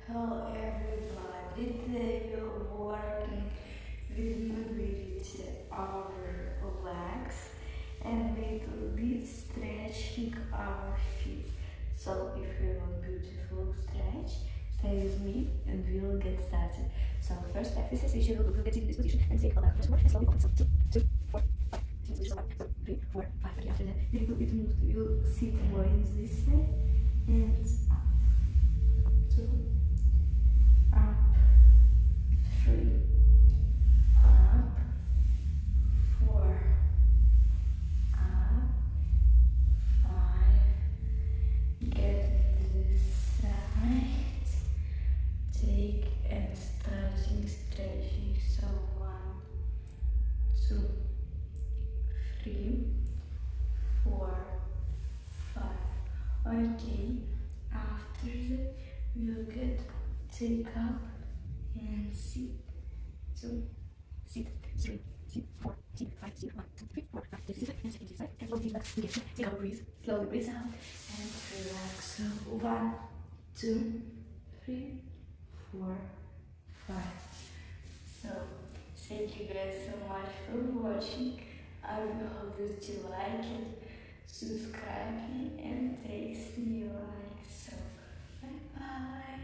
Hello everybody, today we're working with mobility our legs and little bit stretching our feet. So if you want beautiful stretch, stay with me and we'll get started. So first exercise is you will get in this position and take a left first more and slowly open. So 2, 4, 5, 6, 7, 3, 4, 5. Okay, after that a little bit moved, you'll sit more in this way and up. 2, up, 3, up, 4, up, 5, get this side, take and starting stretching, so 1, 2, 3, 4, 5, okay, after that we'll get take up and sit, 2, sit, 3, sit, 4, sit, 5, sit, 1, 2, 3, 4, 5, sit, and second sit, and slowly back again, take a breathe, slowly breathe out, and relax, so 1, 2, 3, 4, 5, so thank you guys so much for watching. I will hope that you like it, subscribe me and text me like so. Bye bye.